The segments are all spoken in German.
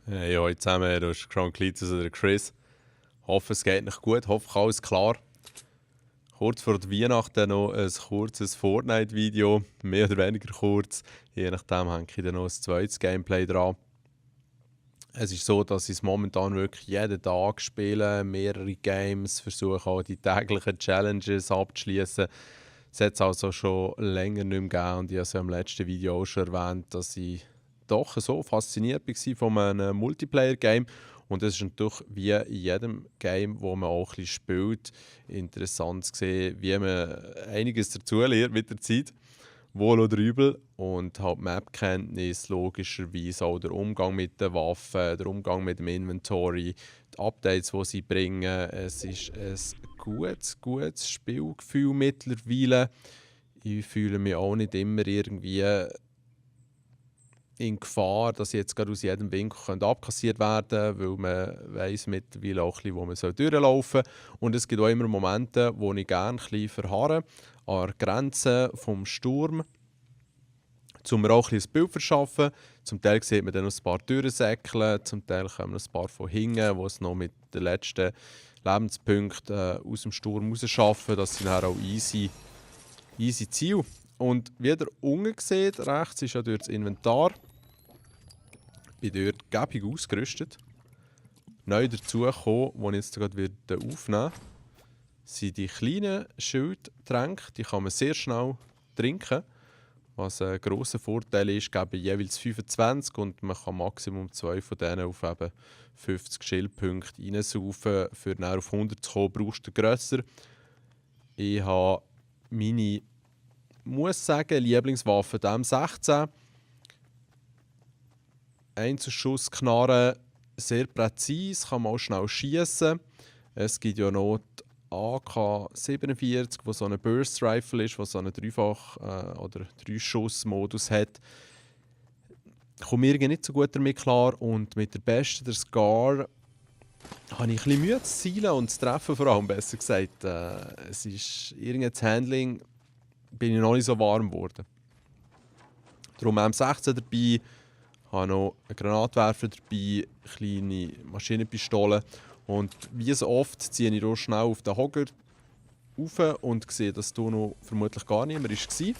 Hey, hallo zusammen, du bist Crown Cletus oder Chris. Hoffe, es geht nicht gut, hoffe, alles klar. Kurz vor der Weihnachten noch ein kurzes Fortnite-Video, mehr oder weniger kurz. Je nachdem hänge ich dann noch ein zweites Gameplay dran. Es ist so, dass ich es momentan wirklich jeden Tag spiele, mehrere Games, versuche auch die täglichen Challenges abzuschließen. Es hat es also schon länger nicht mehr gegeben und ich habe es ja im letzten Video auch schon erwähnt, dass ich doch so fasziniert war von einem Multiplayer-Game. Und es ist natürlich wie in jedem Game, wo man auch ein bisschen spielt, interessant zu sehen, wie man einiges dazu lernt mit der Zeit. Wohl oder übel. Und halt Map-Kenntnis, logischerweise auch der Umgang mit den Waffen, der Umgang mit dem Inventory, die Updates, die sie bringen. Es ist ein gutes Spielgefühl mittlerweile. Ich fühle mich auch nicht immer irgendwie in Gefahr, dass ich jetzt gerade aus jedem Winkel abkassiert werden könnte, weil man weiss mittlerweile auch ein bisschen, wo man durchlaufen soll. Und es gibt auch immer Momente, wo ich gerne ein bisschen verharre, an der Grenze vom Sturm, um mir auch ein bisschen ein Bild zu verschaffen. Zum Teil sieht man dann noch ein paar Türen säckeln, zum Teil kommen noch ein paar von hinten, die es noch mit den letzten Lebenspunkten aus dem Sturm rausschaffen. Das sind dann auch easy Ziele. Und wie ihr unten seht, rechts ist ja durch das Inventar. Ich bin dort gäbig ausgerüstet. Neu dazugekommen, die ich jetzt gerade wieder aufnehmen werde, sind die kleinen Schildtränke. Die kann man sehr schnell trinken. Was ein grosser Vorteil ist, geben jeweils 25 und man kann Maximum 2 von denen auf eben 50 Schildpunkte reinsaufen. Für dann auf 100 zu kommen, brauchst du grösser. Ich habe meine, muss sagen, Lieblingswaffe, die M16. Einzelschuss knarren, sehr präzise, kann man auch schnell schießen. Es gibt ja noch die AK-47, wo so eine Burst Rifle ist, wo so einen oder 3-Schuss-Modus hat. Ich komme irgendwie nicht so gut damit klar und mit der besten, der Scar, habe ich ein bisschen Mühe zu zielen und zu treffen, vor allem besser gesagt. Es ist irgendein Handling, bin ich noch nicht so warm geworden. Darum M16 dabei, habe noch einen Granatwerfer dabei, kleine Maschinenpistole. Und wie so oft ziehe ich hier schnell auf den Hocker rauf und sehe, dass hier noch vermutlich gar niemand war.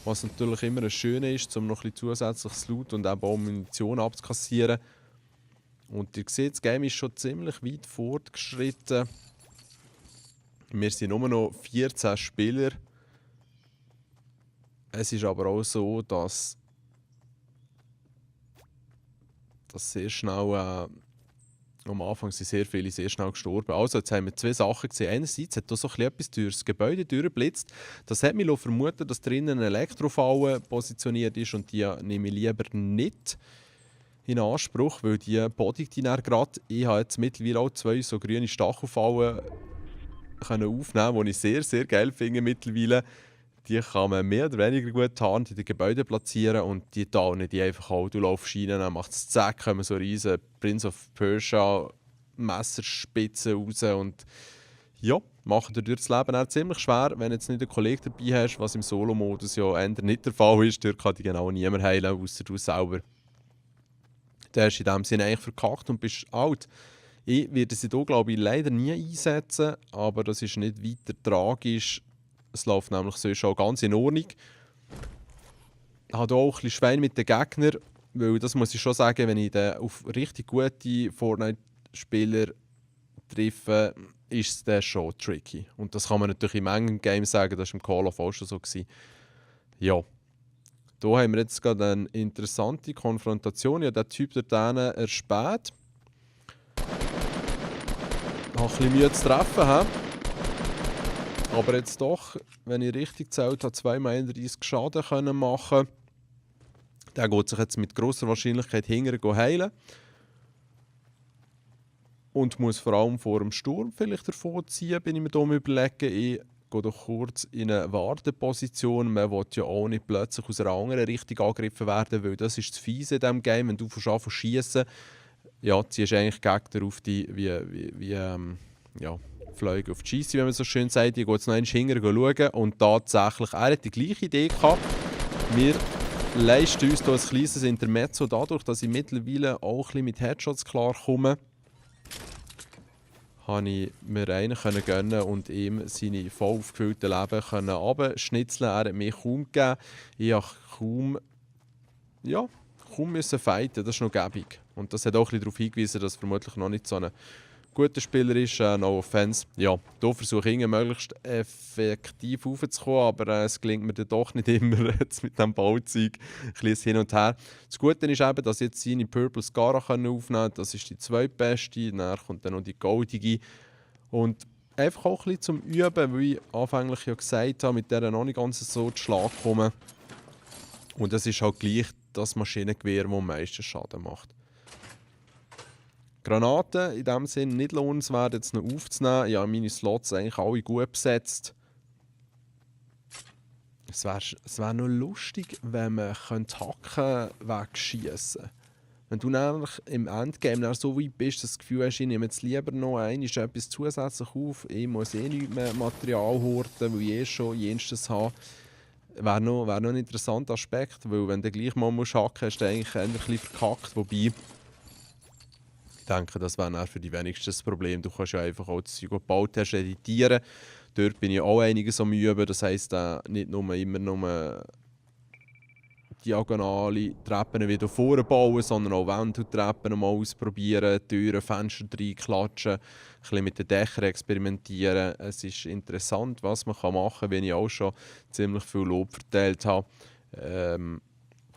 Was natürlich immer ein Schöne ist, um noch ein bisschen zusätzliches Loot und eben auch Munition abzukassieren. Und ihr seht, das Game ist schon ziemlich weit fortgeschritten. Wir sind nur noch 14 Spieler. Es ist aber auch so, dass sehr schnell am Anfang sind sehr viele sehr schnell gestorben. Also, jetzt haben wir zwei Sachen gesehen. Einerseits hat da so etwas durch das Gebäude durchgeblitzt. Das hat mich vermuten, dass drinnen eine Elektrofalle positioniert ist und die nehme ich lieber nicht in Anspruch, weil die bodigt die dann gerade. Ich habe jetzt mittlerweile auch 2 so grüne Stachelfallen aufnehmen, die ich sehr, sehr geil finde mittlerweile. Die kann man mehr oder weniger gut tarnt in den Gebäuden platzieren und die tarnen die einfach auch. Du laufst rein, dann macht es zack, kommen so riesen Prince of Persia Messerspitzen raus und ja, machen dir das Leben auch ziemlich schwer, wenn du jetzt nicht einen Kollegen dabei hast, was im Solo-Modus ja eher nicht der Fall ist. Dort kann dich genau niemand heilen, außer du selber. Du hast in dem Sinne eigentlich verkackt und bist alt. Ich werde sie hier, glaube ich, leider nie einsetzen, aber das ist nicht weiter tragisch. Es läuft nämlich sonst auch ganz in Ordnung. Ich habe auch ein bisschen Schwein mit den Gegnern, weil das muss ich schon sagen, wenn ich auf richtig gute Fortnite-Spieler treffe, ist es schon tricky. Und das kann man natürlich in manchen Games sagen, das war im Call of auch schon so. Ja. Hier haben wir jetzt gerade eine interessante Konfrontation. Ja, der Typ dort erspäht. Ich habe ein bisschen Mühe zu treffen. Aber jetzt doch, wenn ich richtig gezählt habe, 2x31 Schaden können machen. Der geht sich jetzt mit grosser Wahrscheinlichkeit hinterher heilen. Und muss vor allem vor dem Sturm vielleicht davonziehen, bin ich mir hier überlegen. Ich gehe doch kurz in eine Warteposition. Man will ja auch nicht plötzlich aus einer anderen Richtung angegriffen werden, weil das ist das Fiese in diesem Game. Wenn du anfängst zu schiessen, ja, ziehst du eigentlich Gegner auf die, Flüge auf die Scheisse, wie man so schön sagt. Ich gehe jetzt noch einmal hinterher schauen und tatsächlich, er hat die gleiche Idee gehabt. Wir leisten uns hier ein kleines Intermezzo dadurch, dass ich mittlerweile auch ein bisschen mit Headshots klarkomme. Konnte ich mir einen gönnen und ihm seine voll aufgefüllten Leben runterschnitzeln. Er hat mir kaum gegeben. Ich musste kaum müssen fighten. Das ist noch gäbig. Und das hat auch ein bisschen darauf hingewiesen, dass er vermutlich noch nicht so ein guter Spieler ist. No offense. Ja, hier versuche ich möglichst effektiv raufzukommen, aber es gelingt mir dann doch nicht immer jetzt mit diesem Bauzeug ein bisschen hin und her. Das Gute ist eben, dass ich jetzt seine Purple Scara aufnehmen kann. Das ist die zweitbeste. Dann kommt dann noch die goldige. Und einfach auch ein bisschen zum Üben, weil ich anfänglich ja gesagt habe, mit der noch nicht ganz so zu Schlag kommen. Und es ist halt gleich das Maschinengewehr, das am meisten Schaden macht. Granaten in diesem Sinne nicht lohnenswert, jetzt noch aufzunehmen. Ich habe meine Slots eigentlich alle gut besetzt. Es wär noch lustig, wenn man Hacken wegschießen könnte. Wenn du nämlich im Endgame dann so weit bist, dass du das Gefühl hast, ich nehme jetzt lieber noch etwas zusätzlich auf, ich muss nicht mehr Material horten, weil ich schon jenstes habe. Wäre noch ein interessanter Aspekt, weil wenn du gleich mal hacken musst, hast du eigentlich ein bisschen verkackt. Wobei, ich denke, das wäre für die wenigsten das Problem. Du kannst ja einfach auch das Zeug, das du gebaut hast, editieren. Dort bin ich auch einiges am Üben. Das heisst, nicht nur immer nur diagonale Treppen wieder vorbauen, sondern auch Wände und Treppen mal ausprobieren, Türen, Fenster reinklatschen, ein bisschen mit den Dächern experimentieren. Es ist interessant, was man machen kann, wenn ich auch schon ziemlich viel Lob verteilt habe.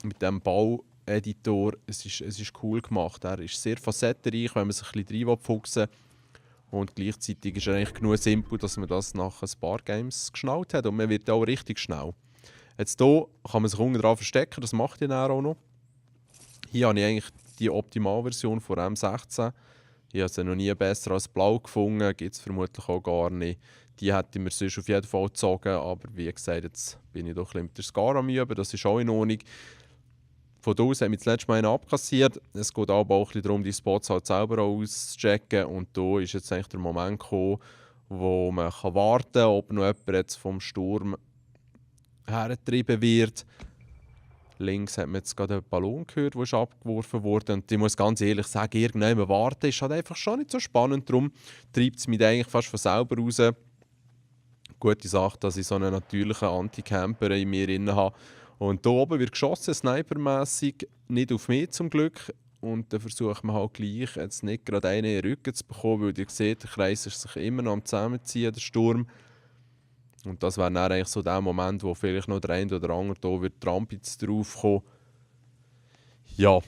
Mit diesem Baueditor, es ist cool gemacht. Er ist sehr facettenreich, wenn man sich ein bisschen reinfuchsen will. Und gleichzeitig ist er eigentlich genug simpel, dass man das nach ein paar Games geschnallt hat. Und man wird auch richtig schnell. Jetzt hier kann man sich unten dran verstecken, das macht ihr dann auch noch. Hier habe ich eigentlich die Optimalversion von M16. Ich habe sie noch nie besser als blau gefunden, gibt es vermutlich auch gar nicht. Die hätte ich mir sonst auf jeden Fall gezogen, aber wie gesagt, jetzt bin ich doch ein bisschen mit der Scar am Üben, das ist auch in Ordnung. Von da aus haben wir das letzte Mal einen abkassiert. Es geht aber auch ein bisschen darum, die Spots halt selber auszuchecken. Und da ist jetzt eigentlich der Moment gekommen, wo man warten kann, ob noch jemand jetzt vom Sturm hergetrieben wird. Links hat man jetzt gerade einen Ballon gehört, der abgeworfen wurde. Und ich muss ganz ehrlich sagen, irgendwann warten ist halt einfach schon nicht so spannend. Darum treibt es mich eigentlich fast von selber raus. Gute Sache, dass ich so einen natürlichen Anti-Camper in mir drin habe. Und hier oben wird geschossen, snipermässig, nicht auf mich zum Glück. Und dann versucht man halt gleich, jetzt nicht gerade einen in den Rücken zu bekommen, weil ihr seht, der Kreis ist sich immer noch am Zusammenziehen, der Sturm. Und das wäre dann eigentlich so der Moment, wo vielleicht noch der eine oder andere hier wird Trampitz draufkommen. Ja,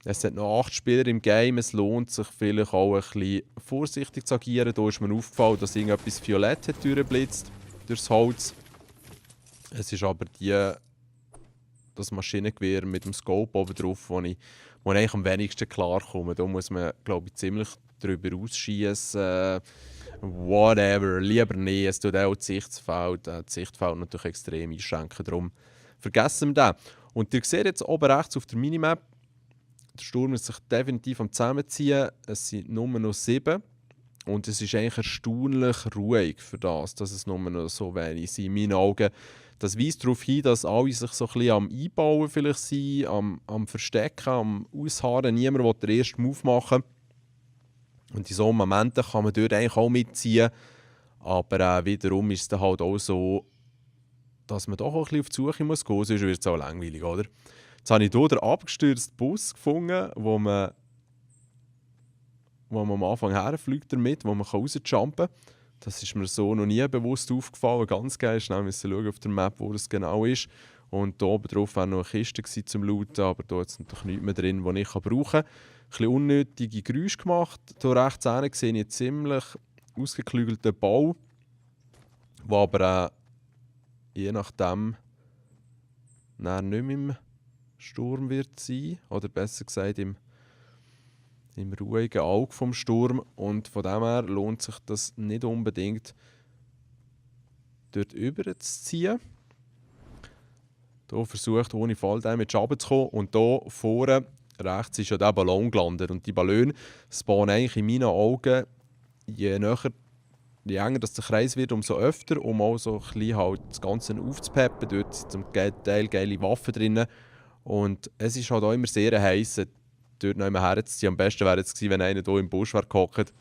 es sind noch 8 Spieler im Game, es lohnt sich vielleicht auch ein bisschen vorsichtig zu agieren. Da ist mir aufgefallen, dass irgendetwas Violett hat durchblitzt, durchs Holz. Es ist aber das Maschinengewehr mit dem Scope oben drauf, wo ich eigentlich am wenigsten klarkomme. Da muss man, glaube ich, ziemlich drüber ausschießen. Whatever, lieber nicht. Es tut auch das Sichtfeld natürlich extrem einschränken. Darum vergessen wir das. Und ihr seht jetzt oben rechts auf der Minimap, der Sturm ist sich definitiv am Zusammenziehen. Es sind nur noch 7. Und es ist eigentlich erstaunlich ruhig für das, dass es nur noch so wenig sind. In meinen Augen, das weist darauf hin, dass alle sich so ein bisschen am Einbauen vielleicht sind, am Verstecken, am Ausharren. Niemand will den ersten Move machen. Und in solchen Momenten kann man dort eigentlich auch mitziehen. Aber wiederum ist es dann halt auch so, dass man doch auch ein bisschen auf die Suche muss gehen, sonst wird es auch langweilig, oder? Jetzt habe ich hier den abgestürzten Bus gefunden, wo man am Anfang herfliegt damit, wo man rausjumpen kann. Das ist mir so noch nie bewusst aufgefallen. Ganz geil, schnell müssen schauen auf der Map, wo das genau ist. Und hier oben drauf war noch eine Kiste zum Looten, aber da ist natürlich nichts mehr drin, das ich brauchen kann. Ein bisschen unnötige Geräusche gemacht. Hier rechts hinten sehe ich einen ziemlich ausgeklügelten Bau, der aber auch je nachdem nicht mehr im Sturm wird sein. Oder besser gesagt im ruhigen Auge vom Sturm. Und von dem her lohnt sich das nicht unbedingt, dort rüber zu ziehen. Hier versucht ohne Falldamage runterzukommen. Und hier vorne rechts ist ja der Ballon gelandet. Und die Ballone spawnen eigentlich in meinen Augen, je näher je enger das der Kreis wird, umso öfter, um auch so ein bisschen halt das Ganze aufzupeppen. Dort sind zum Teil geile Waffen drin. Und es ist halt auch immer sehr heiß, dort noch immer herzuziehen. Am besten wäre es gewesen, wenn einer hier im Busch gehockt.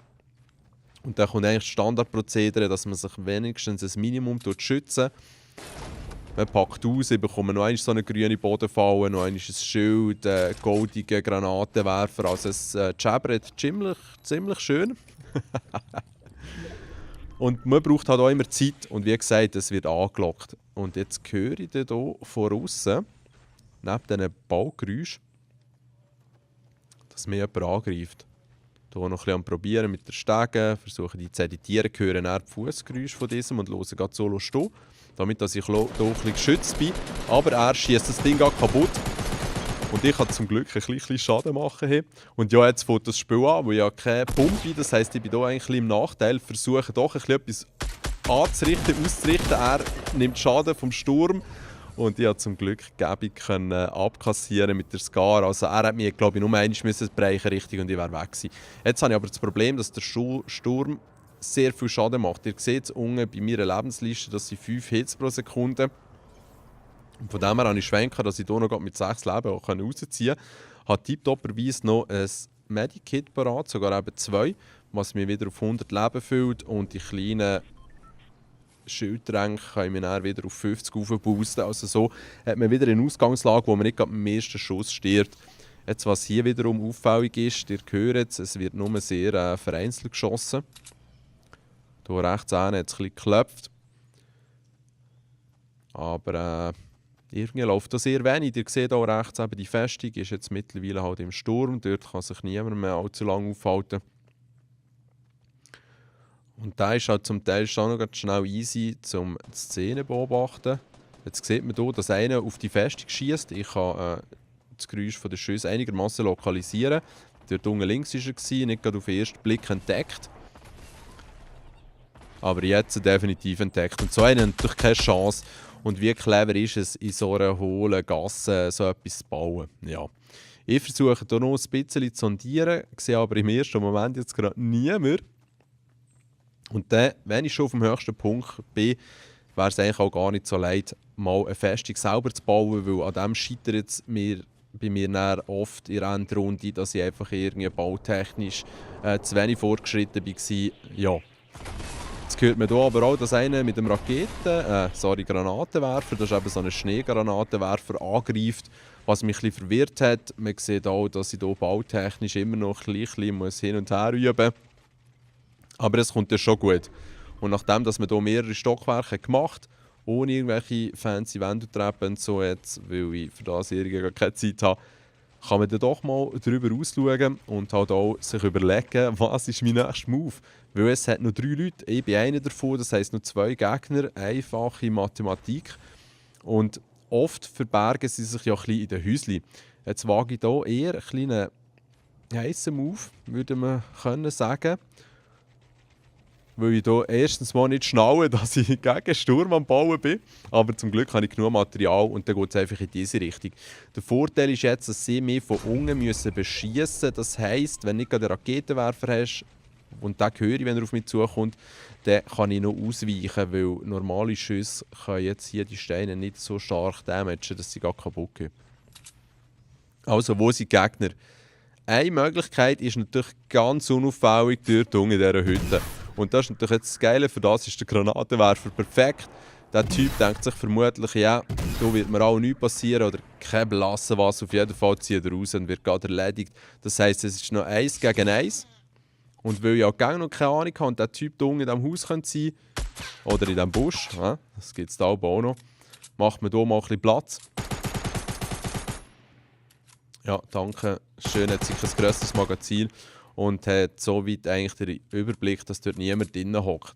Und dann kommt eigentlich das Standardprozedere, dass man sich wenigstens ein Minimum schützen. Man packt aus, ich bekomme noch einmal so eine grüne Bodenfalle, noch einmal ein Schild, goldige Granatenwerfer. Also es jabbert ziemlich schön. Und man braucht halt auch immer Zeit. Und wie gesagt, es wird angelockt. Und jetzt höre ich hier von außen, neben diesen Baugeräuschen, dass mich jemand angreift. Hier noch ein bisschen am Probieren mit der Stege, versuche die zu editieren, höre dann die Fußgeräusche von diesem und höre gerade solo stehen, damit dass ich hier ein bisschen geschützt bin. Aber er schießt das Ding kaputt. Und ich kann zum Glück ein bisschen Schaden machen. Hier. Und ja, jetzt fängt das Spiel an, weil ich ja keine Pumpe, das heisst, ich bin hier eigentlich im Nachteil, versuche doch ein bisschen etwas anzurichten, auszurichten. Er nimmt Schaden vom Sturm. Und ich konnte zum Glück Gebung abkassieren mit der Scar. Also er hat mich, glaube ich, nur einmal brechen richtig und ich wäre weg gewesen. Jetzt habe ich aber das Problem, dass der Sturm sehr viel Schaden macht. Ihr seht es unten bei meiner Lebensliste, das sind 5 Hits pro Sekunde. Und von dem her habe ich schwenken, dass ich hier noch mit 6 Leben auch rausziehen kann. Ich habe tipptopperweise noch ein Medikit parat, sogar eben 2, was mir wieder auf 100 Leben füllt. Und die kleinen Schildtränke können wir dann wieder auf 50 aufboosten. Also so hat man wieder eine Ausgangslage, wo man nicht mit dem ersten Schuss stirbt. Jetzt, was hier wiederum auffällig ist, ihr hört es wird nur sehr vereinzelt geschossen. Hier rechts hat es ein bisschen geklopft. Aber irgendwie läuft das sehr wenig. Ihr seht hier rechts, eben die Festung ist jetzt mittlerweile halt im Sturm. Dort kann sich niemand mehr allzu lange aufhalten. Und da ist halt zum Teil schon noch ganz schnell easy, um die Szene zu beobachten. Jetzt sieht man hier, dass einer auf die Festung schießt. Ich kann das Geräusch der Schüsse einigermaßen lokalisieren. Dort unten links war er, nicht gerade auf den ersten Blick entdeckt. Aber jetzt definitiv entdeckt. Und so einer hat natürlich keine Chance. Und wie clever ist es, in so einer hohlen Gasse so etwas zu bauen. Ja. Ich versuche hier noch ein bisschen zu sondieren, sehe aber im ersten Moment jetzt gerade niemand. Und dann, wenn ich schon auf dem höchsten Punkt bin, wäre es eigentlich auch gar nicht so leid, mal eine Festung selber zu bauen, weil an dem scheitert es bei mir dann oft in der Endrunde, dass ich einfach irgendwie bautechnisch zu wenig fortgeschritten war. Ja. Jetzt hört man hier aber auch, dass einer mit dem Granatenwerfer, das ist eben so ein Schneegranatenwerfer, angreift, was mich ein bisschen verwirrt hat. Man sieht auch, dass ich hier bautechnisch immer noch ein bisschen hin und her üben muss. Aber es kommt ja schon gut. Und nachdem, dass wir hier mehrere Stockwerke gemacht haben, ohne irgendwelche fancy Wände und Treppen und so jetzt, weil ich für das irgendwie keine Zeit habe, kann man dann doch mal darüber ausschauen und halt auch sich überlegen, was ist mein nächster Move. Weil es hat noch 3 Leute, ich bin einer davon, das heisst noch 2 Gegner, einfache Mathematik. Und oft verbergen sie sich ja ein bisschen in den Häuschen. Jetzt wage ich hier eher einen kleinen heissen Move, würde man können sagen. Weil ich hier erstens mal nicht schnaue, dass ich gegen Sturm am Bauen bin. Aber zum Glück habe ich genug Material und dann geht es einfach in diese Richtung. Der Vorteil ist jetzt, dass sie mich von unten beschießen müssen. Das heisst, wenn du nicht gerade einen Raketenwerfer hast, und den höre ich, wenn er auf mich zukommt, dann kann ich noch ausweichen, weil normale Schüsse können jetzt hier die Steine nicht so stark damagen, dass sie gar kaputt gehen. Also, wo sind die Gegner? Eine Möglichkeit ist natürlich ganz unauffällig dort unten in dieser Hütte. Und das ist natürlich jetzt das Geile, für das ist der Granatenwerfer perfekt. Der Typ denkt sich vermutlich, ja, da wird mir auch nichts passieren oder kein Blassen was. Auf jeden Fall zieht er raus und wird gerade erledigt. Das heisst, es ist noch 1 gegen 1. Und weil ich auch gar noch keine Ahnung habe und der Typ da unten in diesem Haus sein könnte, oder in diesem Busch, das gibt es da oben auch noch, macht man hier mal ein bisschen Platz. Ja, danke. Schön, hat sich ein grösseres Magazin und hat so weit eigentlich den Überblick, dass dort niemand drinnen hockt.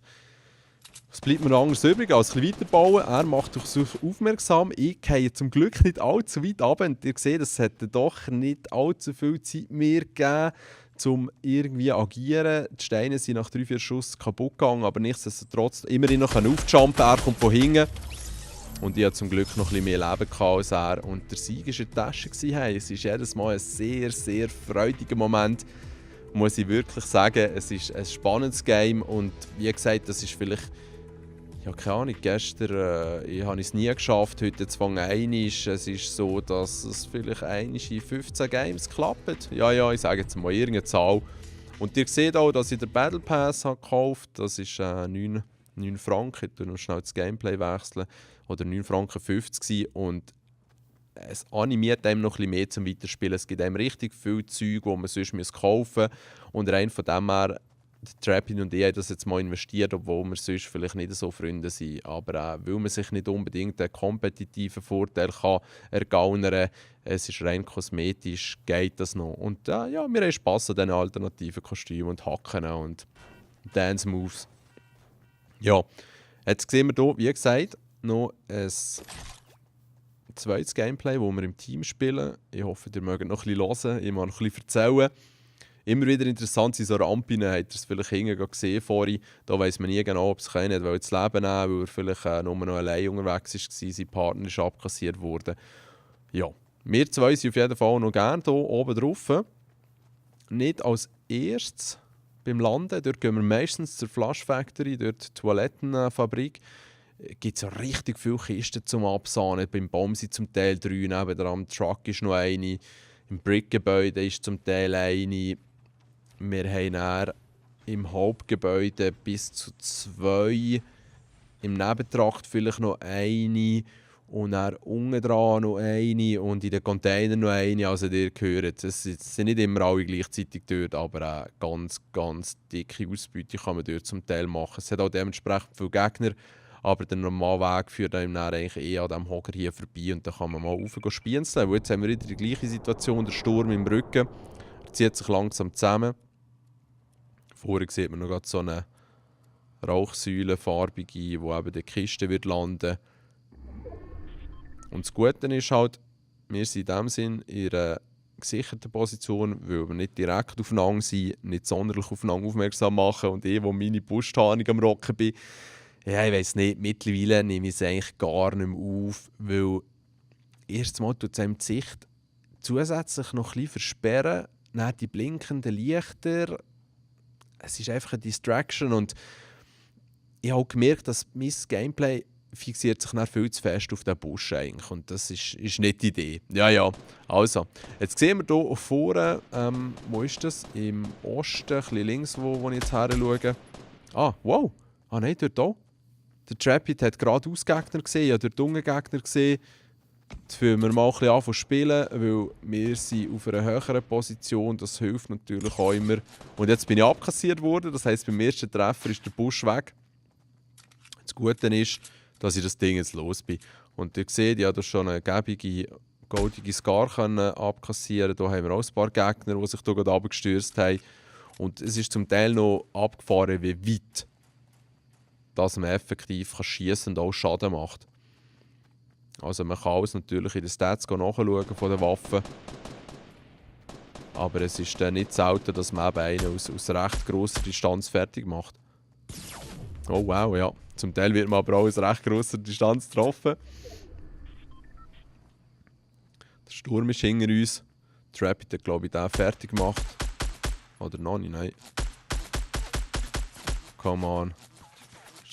Was bleibt mir anders übrig, als ein bisschen weiterbauen? Er macht euch aufmerksam. Ich gehe zum Glück nicht allzu weit runter. Und ihr seht, es hätte doch nicht allzu viel Zeit mehr gegeben, um irgendwie agieren. Die Steine sind nach 3-4 Schuss kaputt gegangen, aber nichtsdestotrotz immerhin noch aufjumpen. Er kommt von hinten. Und ich hatte zum Glück noch ein bisschen mehr Leben als er. Und der Sieg war in der Tasche. Hey, es ist jedes Mal ein sehr, sehr freudiger Moment, muss ich wirklich sagen. Es ist ein spannendes Game und wie gesagt, das ist vielleicht, ja keine Ahnung, gestern ich habe es nie geschafft, heute zu fangen einmal. Es ist so, dass es vielleicht einmal in 15 Games klappt. Ja, ich sage jetzt mal irgendeine Zahl. Und ihr seht auch, dass ich den Battle Pass habe gekauft habe. Das ist 9 Franken. Ich tue noch schnell das Gameplay wechseln. Oder 9,50 Franken gewesen. Und es animiert einem noch ein bisschen mehr zum Weiterspielen. Es gibt einem richtig viel Zeug, das man sonst kaufen muss. Und rein von dem her, Trappin und ich haben das jetzt mal investiert, obwohl wir sonst vielleicht nicht so Freunde sind. Aber weil man sich nicht unbedingt einen kompetitiven Vorteil kann ergaunern, es ist rein kosmetisch, geht das noch. Und ja, wir haben Spass an diesen alternativen Kostümen und Hacken und Dance Moves. Ja, jetzt sehen wir hier, wie gesagt, noch ein zweites Gameplay, das wir im Team spielen. Ich hoffe, ihr mögt noch ein bisschen hören, ich mag noch ein bisschen erzählen. Immer wieder interessant sind so Rampen, habt ihr es vielleicht hinten gesehen vorhin. Da weiss man nie genau, ob es keiner das Leben nehmen, weil er vielleicht nur noch allein unterwegs war, sein Partner ist abkassiert worden. Ja, wir zwei sind auf jeden Fall noch gerne hier oben drauf. Nicht als erstes beim Landen, dort gehen wir meistens zur Flush Factory, dort die Toilettenfabrik. Es gibt so richtig viele Kisten zum Absahnen. Beim Baum sind zum Teil 3, nebenan am Truck ist noch eine. Im Brickgebäude ist zum Teil eine. Wir haben dann im Hauptgebäude bis zu 2. Im Nebentrakt vielleicht noch eine. Und dann unten dran noch eine. Und in den Containern noch eine. Also ihr hört, es sind nicht immer alle gleichzeitig dort, aber ganz, ganz dicke Ausbeute kann man dort zum Teil machen. Es hat auch dementsprechend viele Gegner. Aber der normale Weg führt einem dann eigentlich an diesem Hocker hier vorbei und dann kann man mal rauf spienzeln. Und jetzt haben wir wieder die gleiche Situation, der Sturm im Rücken. Er zieht sich langsam zusammen. Vorher sieht man noch gerade so eine Rauchsäule, farbige, die eben in der Kiste wird landen. Und das Gute ist halt, wir sind in dem Sinn in einer gesicherten Position, weil wir nicht direkt aufeinander sind, nicht sonderlich aufeinander aufmerksam machen und ich, wo meine Brusthaarung am Rocken bin, ja, ich weiss nicht, mittlerweile nehme ich es eigentlich gar nicht mehr auf, weil erstens mal tut es einem die Sicht zusätzlich noch ein bisschen versperren, dann die blinkenden Lichter, es ist einfach eine Distraction und ich habe auch gemerkt, dass mein Gameplay fixiert sich dann viel zu fest auf den Busch eigentlich und das ist nicht die Idee. Ja, also, jetzt sehen wir hier vorne, wo ist das? Im Osten, ein bisschen links, wo ich jetzt her schaue. Ah, wow, nein, dort auch. Der Trappit hat gerade Ausgegner gesehen, ich habe dort unten Gegner gesehen. Jetzt fühlen wir mal ein bisschen an zu spielen, weil wir sind auf einer höheren Position, das hilft natürlich auch immer. Und jetzt bin ich abkassiert worden, das heisst, beim ersten Treffer ist der Busch weg. Das Gute ist, dass ich das Ding jetzt los bin. Und ihr seht, ich konnte schon eine gäbige, goldige Scar abkassieren. Hier haben wir auch ein paar Gegner, die sich hier gerade runtergestürzt haben. Und es ist zum Teil noch abgefahren, wie weit dass man effektiv schiessen und auch Schaden macht. Also man kann alles natürlich in den Stats nachschauen von den Waffen. Aber es ist dann nicht selten, dass man eben einen aus recht grosser Distanz fertig macht. Oh wow, ja. Zum Teil wird man aber auch aus recht grosser Distanz getroffen. Der Sturm ist hinter uns. Trappit hat, glaube ich, den fertig gemacht. Oder noch nicht, nein. Come on.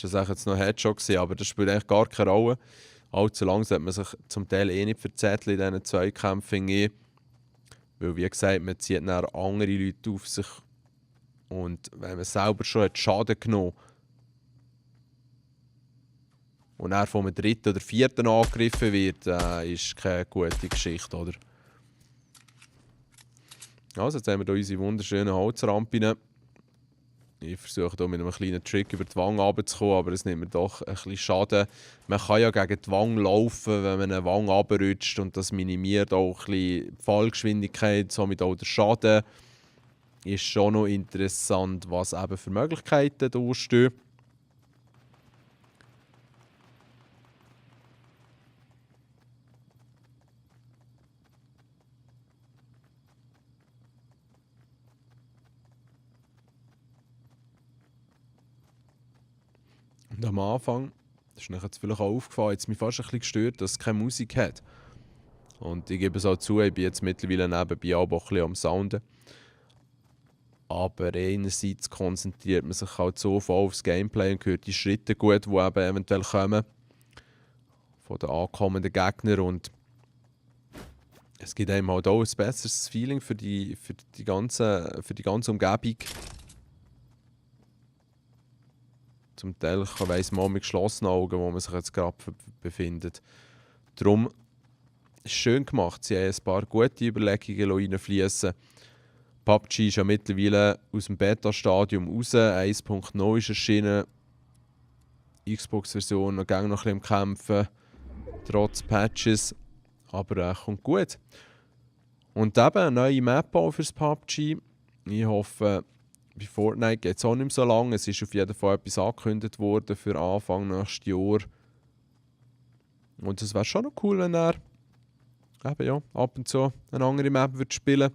Das war jetzt noch ein Headshot gewesen, aber das spielt eigentlich gar keine Rolle. Allzu lang sollte man sich zum Teil eh nicht verzetteln in diesen Zweikämpfen. Weil, wie gesagt, man zieht dann andere Leute auf sich. Und wenn man selber schon hat Schaden genommen und er von einem dritten oder vierten angegriffen wird, ist keine gute Geschichte, oder? Also, jetzt haben wir hier unsere wunderschönen Holzrampen. Ich versuche hier mit einem kleinen Trick über die Wange runterzukommen, aber es nimmt mir doch ein bisschen Schaden. Man kann ja gegen die Wange laufen, wenn man eine Wange runterrutscht und das minimiert auch ein bisschen die Fallgeschwindigkeit, somit auch der Schaden. Ist schon noch interessant, was eben für Möglichkeiten da stehen. Und am Anfang, das ist mir jetzt vielleicht auch aufgefallen, hat es mich fast ein bisschen gestört, dass es keine Musik hat. Und ich gebe es auch zu, ich bin jetzt mittlerweile nebenbei auch ein bisschen am Sounden. Aber einerseits konzentriert man sich halt so voll aufs Gameplay und hört die Schritte gut, die eben eventuell kommen von den ankommenden Gegnern. Und es gibt einem halt auch ein besseres Feeling für die ganze Umgebung. Zum Teil weiss man auch mit geschlossenen Augen, wo man sich jetzt gerade befindet. Darum ist es schön gemacht. Sie haben ein paar gute Überlegungen reinfließen. PUBG ist ja mittlerweile aus dem Beta-Stadium raus. 1.0 ist erschienen. Xbox-Version noch ein bisschen im Kämpfen. Trotz Patches. Aber kommt gut. Und eben eine neue Map auch fürs PUBG. Ich hoffe, bei Fortnite geht es auch nicht mehr so lange. Es ist auf jeden Fall etwas angekündigt worden für Anfang nächstes Jahr. Und es wäre schon noch cool, wenn er eben, ja, ab und zu eine andere Map wird spielen.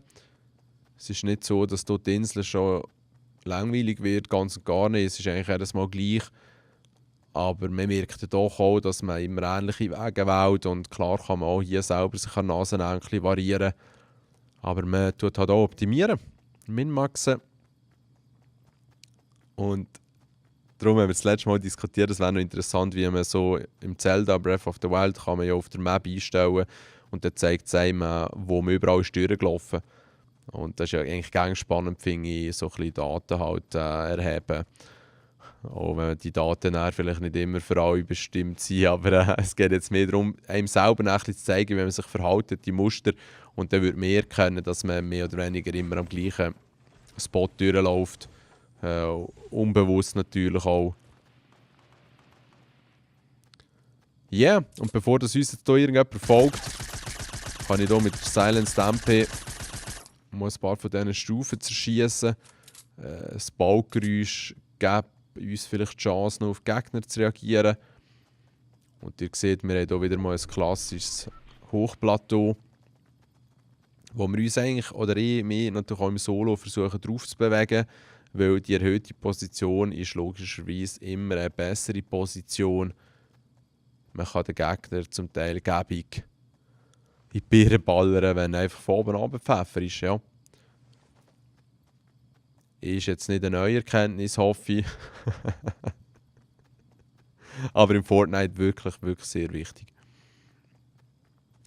Es ist nicht so, dass dort die Insel schon langweilig wird, ganz und gar nicht. Es ist eigentlich jedes Mal gleich. Aber man merkt doch auch, dass man immer ähnliche Wege wählt. Und klar kann man auch hier selber sich an Nase ein bisschen variieren. Aber man tut halt auch optimieren, minmaxen. Und darum haben wir das letzte Mal diskutiert, es wäre noch interessant, wie man so im Zelda Breath of the Wild kann man ja auf der Map einstellen und dann zeigt es einem, wo man überall ist durchgelaufen. Und das ist ja eigentlich ganz spannend, finde ich, so ein bisschen Daten halt erheben. Auch wenn die Daten dann vielleicht nicht immer für alle bestimmt sind, aber es geht jetzt mehr darum, einem selber ein bisschen zu zeigen, wie man sich verhält, die Muster. Und dann würde man erkennen, dass man mehr oder weniger immer am gleichen Spot durchläuft. Unbewusst natürlich auch. Ja, yeah. Und bevor das uns jetzt hier irgendjemand folgt, kann ich hier mit der Silence MP mal ein paar von diesen Stufen zerschießen. Das Baugeräusch gibt uns vielleicht die Chance, noch auf die Gegner zu reagieren. Und ihr seht, wir haben hier wieder mal ein klassisches Hochplateau, wo wir uns eigentlich, oder mich natürlich auch im Solo versuchen drauf zu bewegen, weil die erhöhte Position ist logischerweise immer eine bessere Position. Man kann den Gegner zum Teil gäbig in die Birne ballern, wenn er einfach von oben runterpfeffer ist. Ja. Ist jetzt nicht eine neue Erkenntnis, hoffe ich. Aber im Fortnite wirklich, wirklich sehr wichtig.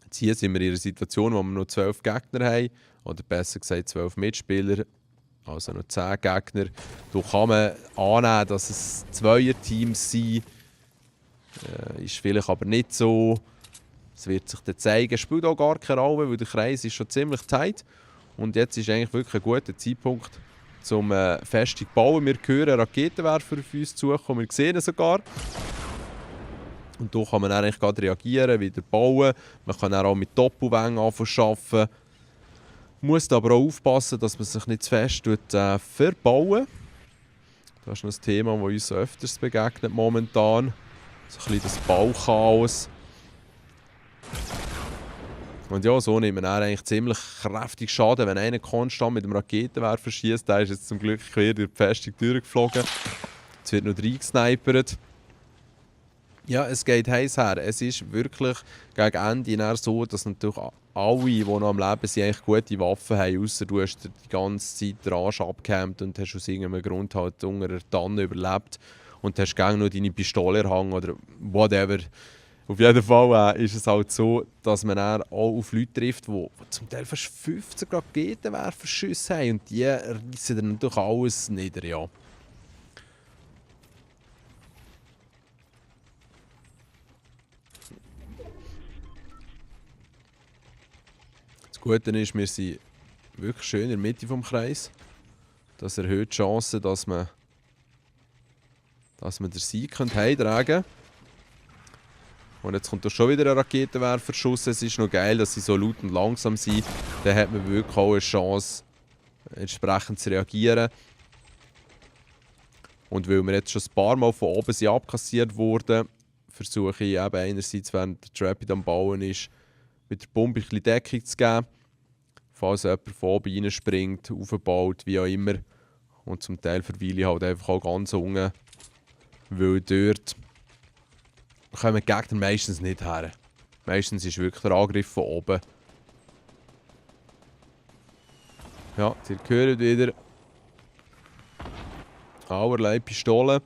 Jetzt hier sind wir in einer Situation, wo wir nur 12 Gegner haben, oder besser gesagt 12 Mitspieler, also noch 10 Gegner. Da kann man annehmen, dass es Zweierteams sind. Ist vielleicht aber nicht so. Es wird sich dann zeigen. Spielt auch gar keine Rolle, weil der Kreis ist schon ziemlich tight. Und jetzt ist eigentlich wirklich ein guter Zeitpunkt, um Festung zu bauen. Wir hören Raketenwerfer auf uns zukommen, wir sehen ihn sogar. Und da kann man dann eigentlich gerade reagieren, wieder bauen. Man kann dann auch mit Doppelwängen arbeiten. Muss aber auch aufpassen, dass man sich nicht zu fest verbauen. Das ist noch ein Thema, das uns öfters begegnet momentan. So ein bisschen das Bauchaos. Und ja, so nimmt man dann eigentlich ziemlich kräftig Schaden, wenn einer konstant mit dem Raketenwerfer schießt. Der ist jetzt zum Glück quer durch die Festung durchgeflogen. Jetzt wird noch reingesnipert. Ja, es geht heiß her. Es ist wirklich gegen Ende so, dass natürlich alle, die noch am Leben sind, eigentlich gute Waffen haben, ausser du hast die ganze Zeit den Arsch abgehemmt und hast aus irgendeinem Grund halt unter der Tanne überlebt und hast gerne noch deine Pistole erhangen oder whatever. Auf jeden Fall ist es halt so, dass man dann auch auf Leute trifft, die zum Teil fast 15 Raketenwerfer-Schüsse haben und die reissen dann natürlich alles nieder, ja. Das Gute ist, wir sind wirklich schön in der Mitte des Kreises. Das erhöht die Chance, dass man den Sieg heimtragen kann. Und jetzt kommt da schon wieder ein Raketenwerferschuss. Es ist noch geil, dass sie so laut und langsam sind. Dann hat man wirklich auch eine Chance, entsprechend zu reagieren. Und weil wir jetzt schon ein paar Mal von oben sind abkassiert wurden, versuche ich eben einerseits, während der Trapid am Bauen ist, mit der Pumpe ein bisschen Deckung zu geben. Falls jemand von oben reinspringt, aufbaut, wie auch immer. Und zum Teil verweile ich halt einfach auch ganz unten, weil dort kommen die Gegner meistens nicht her. Meistens ist wirklich der Angriff von oben. Ja, ihr hört wieder. allerlei Pistolen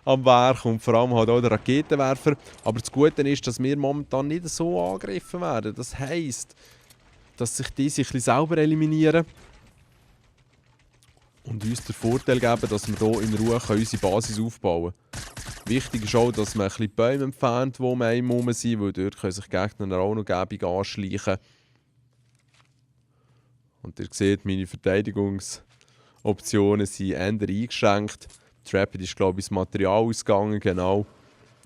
am Werk und vor allem halt auch der Raketenwerfer. Aber das Gute ist, dass wir momentan nicht so angegriffen werden. Das heisst, dass sich diese ein bisschen selber eliminieren und uns den Vorteil geben, dass wir hier in Ruhe unsere Basis aufbauen können. Wichtig ist auch, dass man ein bisschen Bäume entfernt, die um einen herum sind, weil dort können sich Gegner auch noch gäbig anschleichen. Und ihr seht, meine Verteidigungsoptionen sind eher eingeschränkt. Die Rapid ist, glaube ich, ins Material ausgegangen, genau.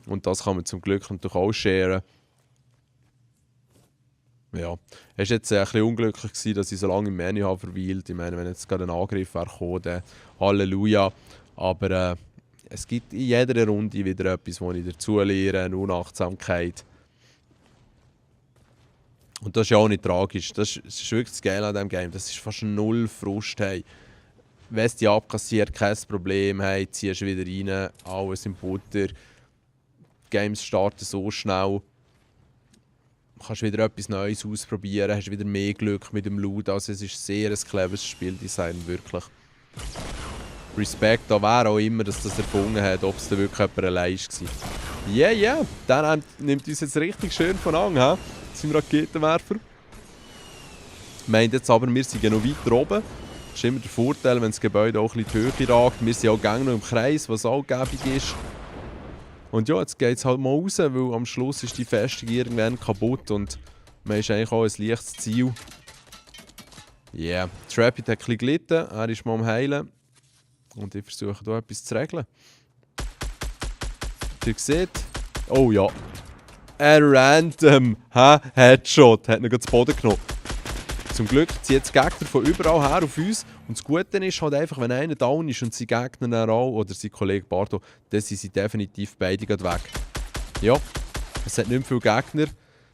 Und das kann man zum Glück natürlich auch scheren. Ja, es war jetzt ein bisschen unglücklich gewesen, dass ich so lange im Menü habe verweilt. Ich meine, wenn jetzt gerade ein Angriff wäre gekommen, dann Halleluja. Aber es gibt in jeder Runde wieder etwas, das ich dazu lerne, eine Unachtsamkeit. Und das ist ja auch nicht tragisch. Das ist wirklich das Geile an diesem Game. Das ist fast null Frust. Hey. Wenn es dich abkassiert, kein Problem. Hey, ziehst du wieder rein, alles in Butter. Die Games starten so schnell. Du kannst wieder etwas Neues ausprobieren, hast wieder mehr Glück mit dem Loot. Also es ist sehr ein cleveres Spieldesign, wirklich. Respekt an wer auch immer, dass das erfunden hat, ob es da wirklich jemand allein war. Yeah, der nimmt uns jetzt richtig schön von an, he? Sein Raketenwerfer. Meint jetzt aber, wir sind ja noch weiter oben. Das ist immer der Vorteil, wenn das Gebäude auch ein bisschen die Höhe ragt. Wir sind auch gerne noch im Kreis, was auch gäbig ist. Und ja, jetzt geht es halt mal raus, weil am Schluss ist die Festung irgendwann kaputt und man ist eigentlich auch ein leichtes Ziel. Yeah, Trapid hat ein bisschen gelitten, er ist mal am Heilen. Und ich versuche hier etwas zu regeln. Ihr seht, oh ja, ein random Headshot hat ihn zu Boden genommen. Zum Glück zieht jetzt Gegner von überall her auf uns. Und das Gute ist halt einfach, wenn einer down ist und sein Gegner dann auch, oder sein Kollege Bardo, dann sind sie definitiv beide weg. Ja, es hat nicht mehr viele Gegner.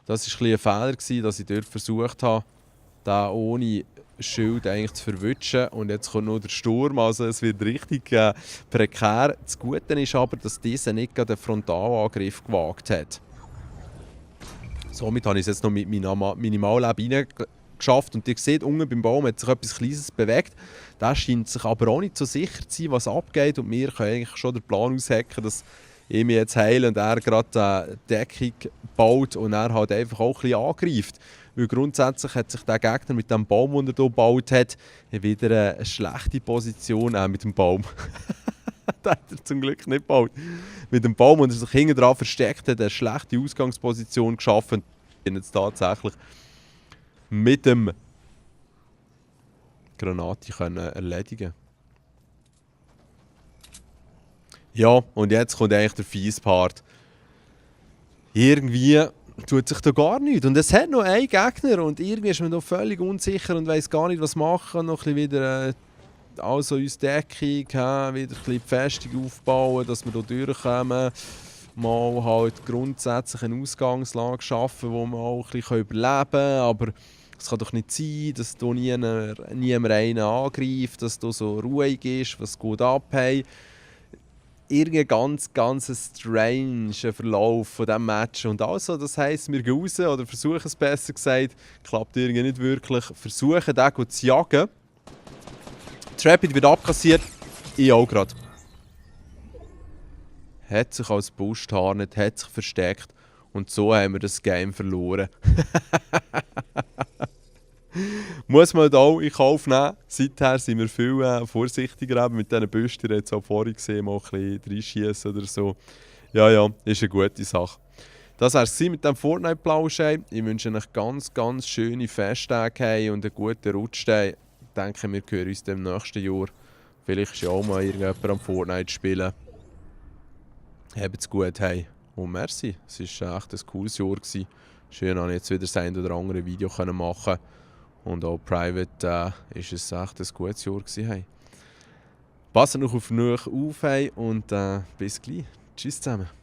Das war ein Fehler, dass ich dort versucht habe, den ohne Schild eigentlich zu verwutschen. Und jetzt kommt noch der Sturm, also es wird richtig prekär. Das Gute ist aber, dass dieser nicht gerade einen Frontalangriff gewagt hat. Somit habe ich es jetzt noch mit Minimalleben reingeschafft. Und ihr seht, unten beim Baum hat sich etwas Kleines bewegt. Der scheint sich aber auch nicht so sicher zu sein, was abgeht. Und wir können eigentlich schon den Plan aushacken, dass ich mich jetzt heile und er gerade eine Deckung baut und er halt einfach auch ein bisschen angreift. Weil grundsätzlich hat sich der Gegner mit dem Baum, den er hier gebaut hat, wieder eine schlechte Position mit dem Baum. Das hat er zum Glück nicht gebaut. Mit dem Baum, den er sich hinten dran versteckt hat, eine schlechte Ausgangsposition geschaffen. Und jetzt tatsächlich mit dem Granate erledigen. Ja, und jetzt kommt eigentlich der fiese Part. Irgendwie tut sich da gar nichts. Und es hat noch einen Gegner und irgendwie ist man da völlig unsicher und weiss gar nicht, was machen. Noch ein bisschen wieder also uns Deckung, wieder ein bisschen die Festung aufbauen, dass wir hier durchkommen. Mal halt grundsätzlich eine Ausgangslage schaffen, wo wir auch ein bisschen überleben können. Aber es kann doch nicht sein, dass hier niemand einen angreift, dass hier so ruhig ist, was gut abhält. Irgendein ganz strange Verlauf von diesem Match. Und also, das heisst, wir gehen raus, oder versuchen es besser gesagt, klappt irgendwie nicht wirklich, versuchen den zu jagen. Trapid wird abkassiert, ich auch gerade. Hat sich als Busch getarnt, hat sich versteckt und so haben wir das Game verloren. Muss man da in Kauf nehmen. Seither sind wir viel vorsichtiger mit diesen Büsten. Ihr habt es auch vorhin gesehen, mal ein bisschen reinschiessen oder so. Ja, ist eine gute Sache. Das war es mit dem Fortnite-Plausch. Ich wünsche euch ganz schöne Festtage und einen guten Rutsch. Ich denke, wir hören uns im nächsten Jahr. Vielleicht ist ja auch mal irgendjemand am Fortnite spielen. Habt's gut, hey. Und merci. Es war echt ein cooles Jahr. Schön, dass ich jetzt wieder das ein oder andere Video machen konnte. Und auch private war es echt ein gutes Jahr. Hey. Passt noch auf euch auf hey, und bis gleich. Tschüss zusammen.